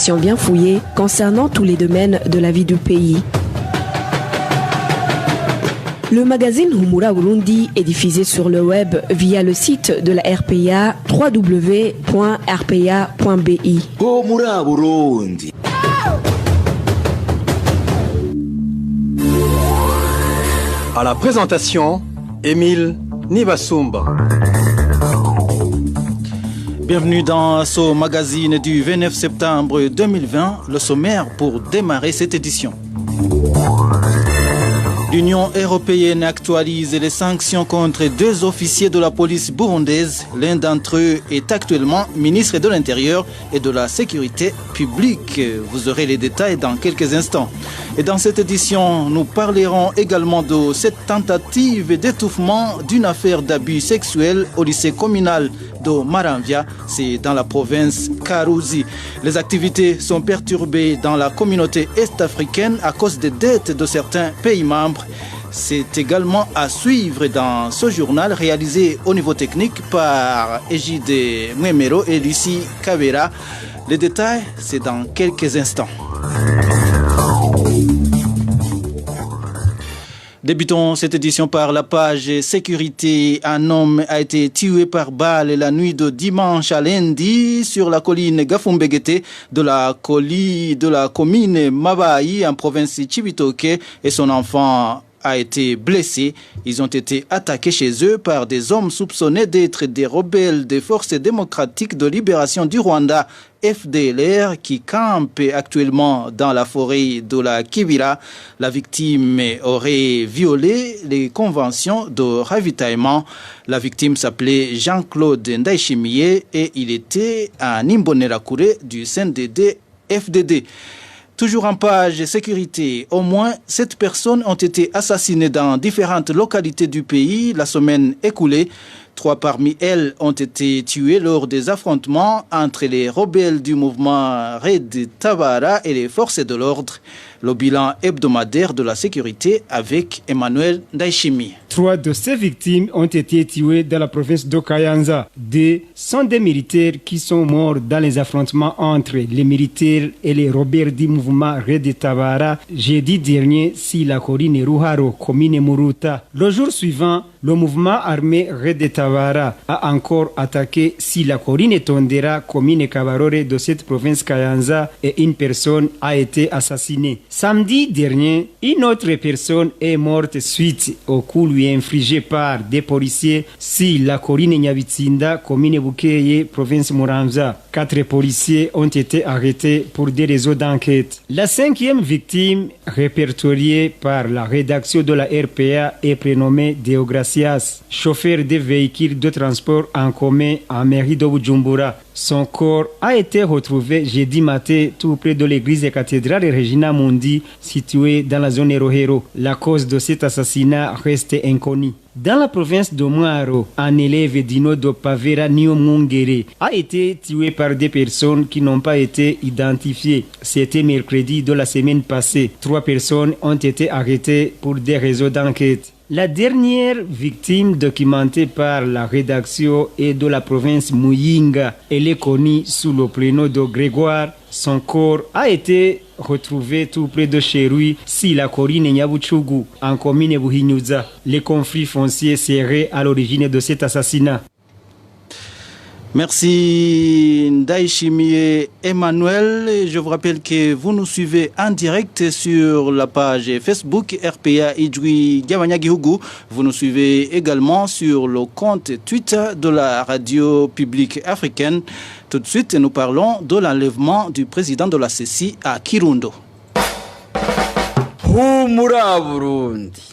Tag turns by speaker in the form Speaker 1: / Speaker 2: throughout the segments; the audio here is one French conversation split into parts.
Speaker 1: informations bien fouillées concernant tous les domaines de la vie du pays. Le magazine Humura Burundi est diffusé sur le web via le site de la RPA www.rpa.bi.
Speaker 2: Humura Burundi.
Speaker 3: À la présentation, Émile Nibasumba. Bienvenue dans ce magazine du 29 septembre 2020, le sommaire pour démarrer cette édition. L'Union européenne actualise les sanctions contre 2 officiers de la police burundaise. L'un d'entre eux est actuellement ministre de l'Intérieur et de la Sécurité publique. Vous aurez les détails dans quelques instants. Et dans cette édition, nous parlerons également de cette tentative d'étouffement d'une affaire d'abus sexuels au lycée communal de Maramvia, c'est dans la province Karuzi. Les activités sont perturbées dans la communauté est-africaine à cause des dettes de certains pays membres. C'est également à suivre dans ce journal réalisé au niveau technique par Égide Mwemero et Lucie Kabera. Les détails, c'est dans quelques instants. Débutons cette édition par la page sécurité. Un homme a été tué par balle la nuit de dimanche à lundi sur la colline Gafumbegete de la commune Mabaï en province Cibitoke et son enfant a été blessé. Ils ont été attaqués chez eux par des hommes soupçonnés d'être des rebelles des forces démocratiques de libération du Rwanda, FDLR, qui campent actuellement dans la forêt de la Kibira. La victime aurait violé les conventions de ravitaillement. La victime s'appelait Jean-Claude Ndaishimiye et il était un Imbonerakure du CNDD FDD. Toujours en page sécurité, au moins 7 personnes ont été assassinées dans différentes localités du pays la semaine écoulée. 3 parmi elles ont été tuées lors des affrontements entre les rebelles du mouvement Red Tabara et les forces de l'ordre. Le bilan hebdomadaire de la sécurité avec Emmanuel Ndaishimi.
Speaker 4: 3 de ces victimes ont été tuées dans la province de Kayanza. 2 sont des militaires qui sont morts dans les affrontements entre les militaires et les rebelles du mouvement Red Tabara jeudi dernier sur la colline Ruharo, commune Muruta. Le jour suivant, le mouvement armé Red Tabara a encore attaqué sur la colline Tondera, commune Kabarore de cette province Kayanza, et une personne a été assassinée. Samedi dernier, une autre personne est morte suite au coup lui infligé par des policiers sur la colline Nyabitsinda, commune Bukeye, province Muramvya. 4 policiers ont été arrêtés pour des raisons d'enquête. La 5e victime, répertoriée par la rédaction de la RPA, est prénommée Deogracias, chauffeur des véhicules de transport en commun en mairie de Bujumbura. Son corps a été retrouvé jeudi matin tout près de l'église et cathédrale Regina Mundi, située dans la zone Rohero. La cause de cet assassinat reste inconnue. Dans la province de Mwaro, un élève d'Ino de Pavera Niomungere a été tué par des personnes qui n'ont pas été identifiées. C'était mercredi de la semaine passée. 3 personnes ont été arrêtées pour des raisons d'enquête. La dernière victime documentée par la rédaction est de la province Muyinga. Elle est connue sous le prénom de Grégoire. Son corps a été retrouvé tout près de chez lui, sur la colline Nyabuchugu, en commune Buhinyuza. Les conflits fonciers seraient à l'origine de cet assassinat.
Speaker 3: Merci Ndaishimi Emmanuel. Je vous rappelle que vous nous suivez en direct sur la page Facebook RPA Idjoui Gabanyagihugu. Vous nous suivez également sur le compte Twitter de la radio publique africaine. Tout de suite, nous parlons de l'enlèvement du président de la CECI à Kirundo.
Speaker 2: Humura Burundi.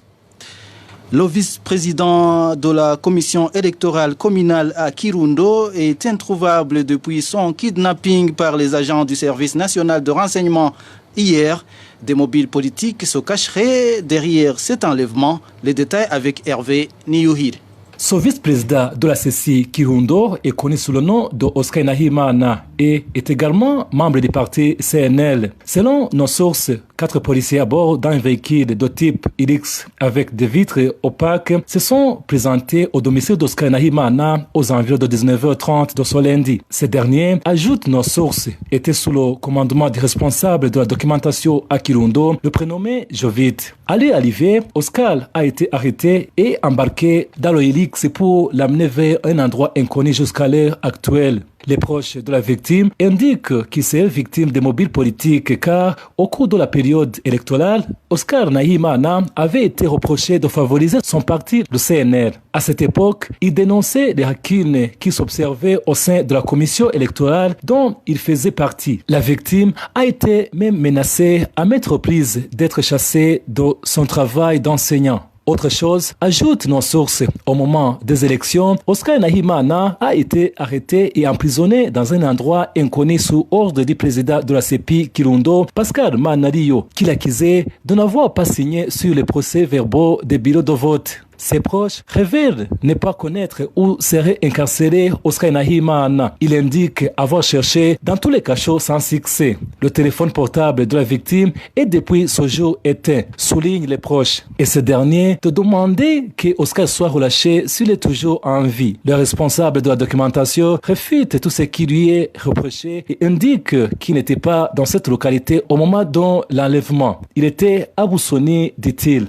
Speaker 3: Le vice-président de la commission électorale communale à Kirundo est introuvable depuis son kidnapping par les agents du service national de renseignement hier. Des mobiles politiques se cacheraient derrière cet enlèvement. Les détails avec Hervé Niyuhire.
Speaker 5: Ce vice-président de la CECI Kirundo est connu sous le nom de Oscar Nahimana. et est également membre du parti CNL. Selon nos sources, 4 policiers à bord d'un véhicule de type Hilux avec des vitres opaques se sont présentés au domicile d'Oscar Nahimana aux environs de 19h30 de ce lundi. Ce dernier, ajoute nos sources, était sous le commandement du responsable de la documentation à Kirundo, le prénommé Jovit. À l'arrivée, Oscar a été arrêté et embarqué dans le Hilux pour l'amener vers un endroit inconnu jusqu'à l'heure actuelle. Les proches de la victime indiquent qu'il s'est victime de mobiles politiques car au cours de la période électorale, Oscar Nahimana avait été reproché de favoriser son parti, le CNR. À cette époque, il dénonçait les lacunes qui s'observaient au sein de la commission électorale dont il faisait partie. La victime a été même menacée à maintes reprises d'être chassée de son travail d'enseignant. Autre chose, ajoute nos sources, au moment des élections, Oscar Nahimana a été arrêté et emprisonné dans un endroit inconnu sous ordre du président de la CEPI Kirundo, Pascal Manario, qui l'accusait de n'avoir pas signé sur les procès-verbaux des bureaux de vote. Ses proches révèlent ne pas connaître où serait incarcéré Oscar Nahimana. Il indique avoir cherché dans tous les cachots sans succès. Le téléphone portable de la victime est depuis ce jour éteint, soulignent les proches. Et ce dernier de demander que Oscar soit relâché s'il est toujours en vie. Le responsable de la documentation réfute tout ce qui lui est reproché et indique qu'il n'était pas dans cette localité au moment de l'enlèvement. Il était à Boussoni, dit-il.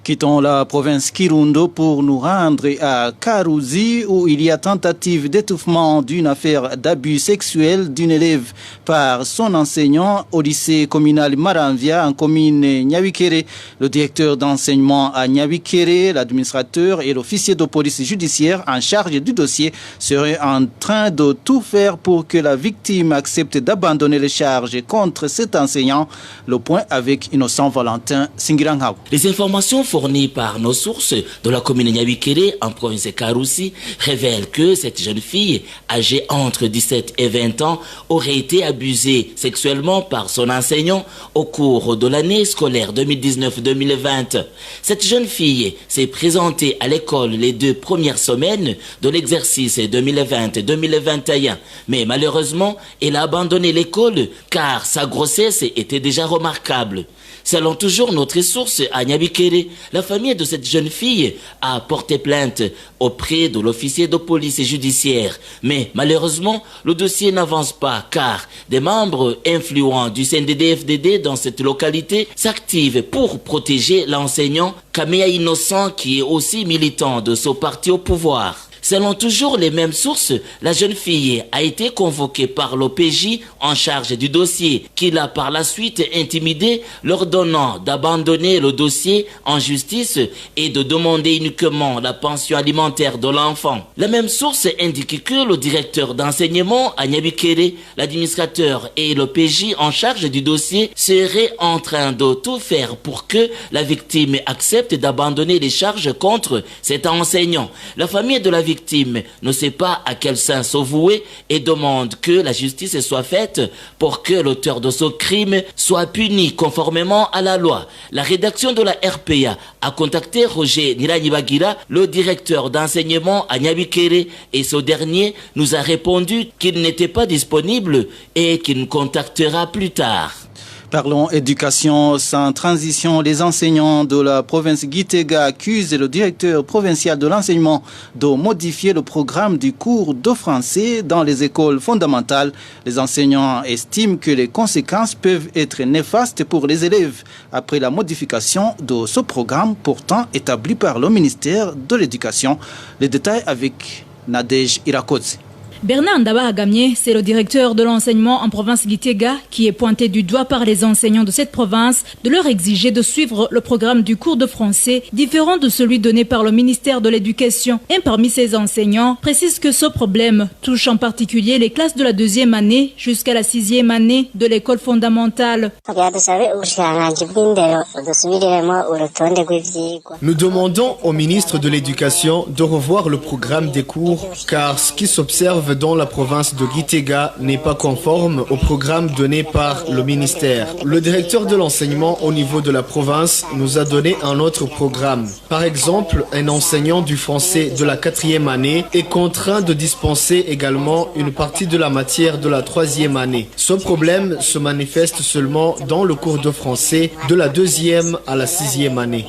Speaker 3: Quittons la province Kirundo pour nous rendre à Karuzi où il y a tentative d'étouffement d'une affaire d'abus sexuel d'une élève par son enseignant au lycée communal Maranvia en commune Nyabikere. Le directeur d'enseignement à Nyabikere, l'administrateur et l'officier de police judiciaire en charge du dossier seraient en train de tout faire pour que la victime accepte d'abandonner les charges contre cet enseignant. Le point avec Innocent Valentin Singiranghaw.
Speaker 6: Les informations fournies par nos sources de la commune Nyabikere en province de Karusi révèlent que cette jeune fille, âgée entre 17 et 20 ans, aurait été abusée sexuellement par son enseignant au cours de l'année scolaire 2019-2020. Cette jeune fille s'est présentée à l'école les 2 premières semaines de l'exercice 2020-2021, mais malheureusement, elle a abandonné l'école car sa grossesse était déjà remarquable. Selon toujours notre source à Nyabikere, la famille de cette jeune fille a porté plainte auprès de l'officier de police judiciaire. Mais malheureusement, le dossier n'avance pas car des membres influents du CNDD-FDD dans cette localité s'activent pour protéger l'enseignant Kamea Innocent qui est aussi militant de ce parti au pouvoir. Selon toujours les mêmes sources, la jeune fille a été convoquée par l'OPJ en charge du dossier, qui l'a par la suite intimidée, leur donnant d'abandonner le dossier en justice et de demander uniquement la pension alimentaire de l'enfant. La même source indique que le directeur d'enseignement à Nyabikere, l'administrateur et l'OPJ en charge du dossier seraient en train de tout faire pour que la victime accepte d'abandonner les charges contre cet enseignant. La famille de la victime ne sait pas à quel sens se vouer et demande que la justice soit faite pour que l'auteur de ce crime soit puni conformément à la loi. La rédaction de la RPA a contacté Roger Niranyibagira, le directeur d'enseignement à Nyabikere, et ce dernier nous a répondu qu'il n'était pas disponible et qu'il nous contactera plus tard.
Speaker 3: Parlons éducation sans transition. Les enseignants de la province Gitega accusent le directeur provincial de l'enseignement de modifier le programme du cours de français dans les écoles fondamentales. Les enseignants estiment que les conséquences peuvent être néfastes pour les élèves après la modification de ce programme pourtant établi par le ministère de l'Éducation. Les détails avec Nadej Irakodze.
Speaker 7: Bernard Ndaba-Agamie, c'est le directeur de l'enseignement en province Gitega qui est pointé du doigt par les enseignants de cette province de leur exiger de suivre le programme du cours de français différent de celui donné par le ministère de l'Éducation. Un parmi ces enseignants précise que ce problème touche en particulier les classes de la 2e année jusqu'à la 6e année de l'école fondamentale.
Speaker 8: Nous demandons au ministre de l'Éducation de revoir le programme des cours car ce qui s'observe élèves dans la province de Gitega n'est pas conforme au programme donné par le ministère. Le directeur de l'enseignement au niveau de la province nous a donné un autre programme. Par exemple, un enseignant du français de la 4e année est contraint de dispenser également une partie de la matière de la 3e année. Ce problème se manifeste seulement dans le cours de français de la 2e à la 6e année.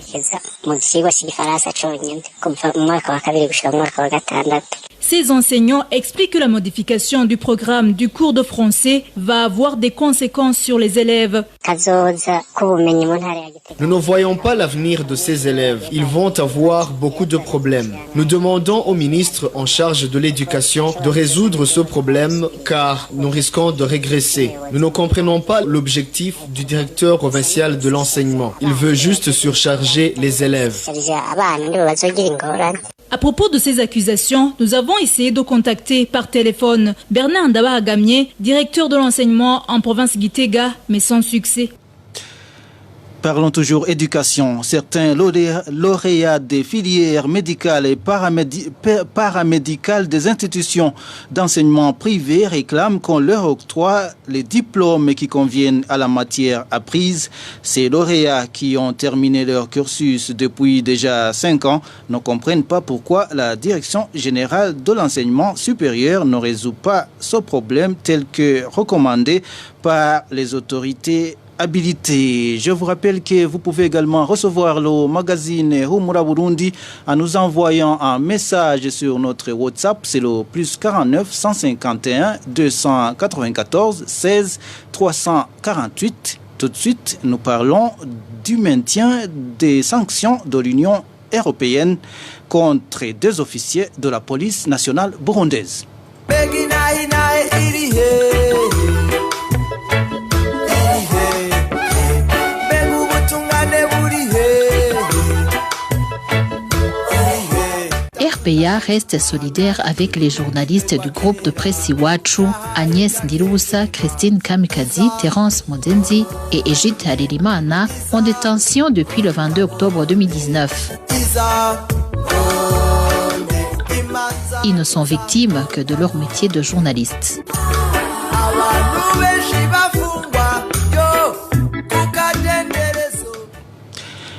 Speaker 7: Ces enseignants expliquent que la modification du programme du cours de français va avoir des conséquences sur les élèves.
Speaker 8: Nous ne voyons pas l'avenir de ces élèves. Ils vont avoir beaucoup de problèmes. Nous demandons au ministre en charge de l'éducation de résoudre ce problème car nous risquons de régresser. Nous ne comprenons pas l'objectif du directeur provincial de l'enseignement. Il veut juste surcharger les élèves.
Speaker 7: À propos de ces accusations, nous avons essayé de contacter par téléphone Bernard Ndabahagamye, directeur de l'enseignement en province Gitega, mais sans succès.
Speaker 3: Parlons toujours éducation. Certains lauréats des filières médicales et paramédicales des institutions d'enseignement privé réclament qu'on leur octroie les diplômes qui conviennent à la matière apprise. Ces lauréats qui ont terminé leur cursus depuis déjà 5 ans ne comprennent pas pourquoi la Direction générale de l'enseignement supérieur ne résout pas ce problème tel que recommandé par les autorités habilité. Je vous rappelle que vous pouvez également recevoir le magazine Humura Burundi en nous envoyant un message sur notre WhatsApp. C'est le +49 151 294 16 348. Tout de suite, nous parlons du maintien des sanctions de l'Union européenne contre 2 officiers de la police nationale burundaise.
Speaker 9: RPA reste solidaire avec les journalistes du groupe de presse Iwachu, Agnès Ndirubusa, Christine Kamikazi, Terence Modenzi et Egide Harerimana en détention depuis le 22 octobre 2019. Ils ne sont victimes que de leur métier de journaliste.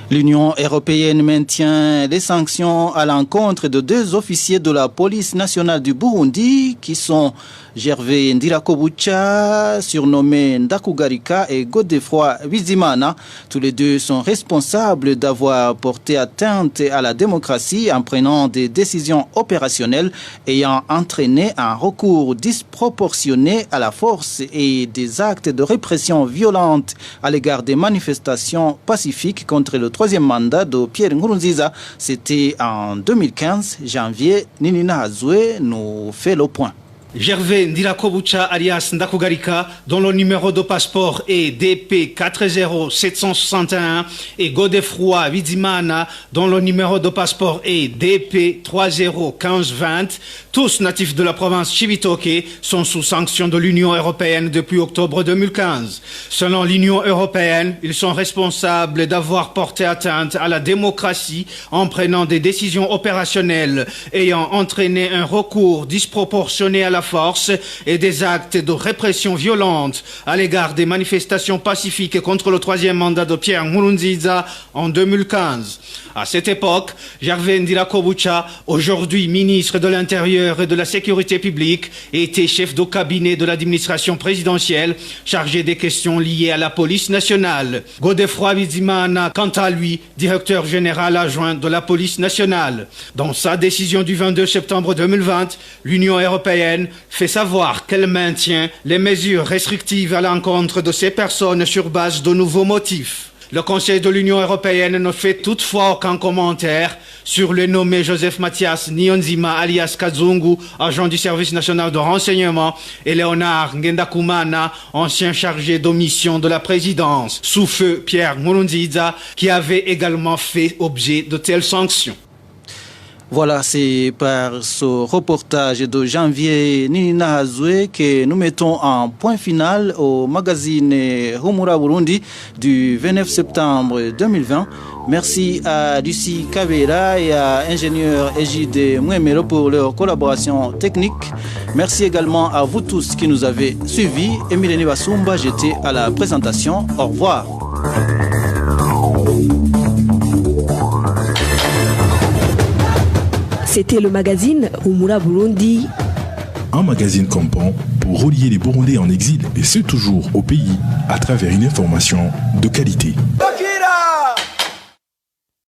Speaker 3: L'Union européenne maintient les sanctions à l'encontre de 2 officiers de la police nationale du Burundi qui sont Gervais Ndirakobucha, surnommé Ndakugarika, et Godefroy Bizimana. Tous les 2 sont responsables d'avoir porté atteinte à la démocratie en prenant des décisions opérationnelles ayant entraîné un recours disproportionné à la force et des actes de répression violente à l'égard des manifestations pacifiques contre le 3e mandat de Pierre Nkurunziza. C'était en 2015, janvier. Ninina Hazoué nous fait le point.
Speaker 10: Gervais Ndirakobucha alias Ndakugarika, dont le numéro de passeport est DP 40761, et Godefroy Bizimana, dont le numéro de passeport est DP 301520, tous natifs de la province Chibitoke, sont sous sanction de l'Union européenne depuis octobre 2015. Selon l'Union européenne, ils sont responsables d'avoir porté atteinte à la démocratie en prenant des décisions opérationnelles ayant entraîné un recours disproportionné à la force et des actes de répression violente à l'égard des manifestations pacifiques contre le 3e mandat de Pierre Nkurunziza en 2015. À cette époque, Gervais Ndirakobucha, aujourd'hui ministre de l'Intérieur et de la Sécurité publique, était chef de cabinet de l'administration présidentielle chargé des questions liées à la police nationale. Godefroy Bizimana, quant à lui, directeur général adjoint de la police nationale. Dans sa décision du 22 septembre 2020, l'Union européenne fait savoir qu'elle maintient les mesures restrictives à l'encontre de ces personnes sur base de nouveaux motifs. Le Conseil de l'Union européenne ne fait toutefois aucun commentaire sur le nommé Joseph Mathias Niyonzima alias Kazungu, agent du service national de renseignement, et Léonard Ngendakumana, ancien chargé de mission de la présidence, sous feu Pierre Nkurunziza, qui avait également fait objet de telles sanctions.
Speaker 3: Voilà, c'est par ce reportage de janvier Nina Hazoué que nous mettons un point final au magazine Humura Burundi du 29 septembre 2020. Merci à Lucie Kavera et à ingénieur Égide Mouemelo pour leur collaboration technique. Merci également à vous tous qui nous avez suivis. Emile Nibasumba, j'étais à la présentation. Au revoir.
Speaker 1: C'était le magazine Humura Burundi.
Speaker 11: Un magazine comptant pour relier les Burundais en exil et ceux toujours au pays à travers une information de qualité.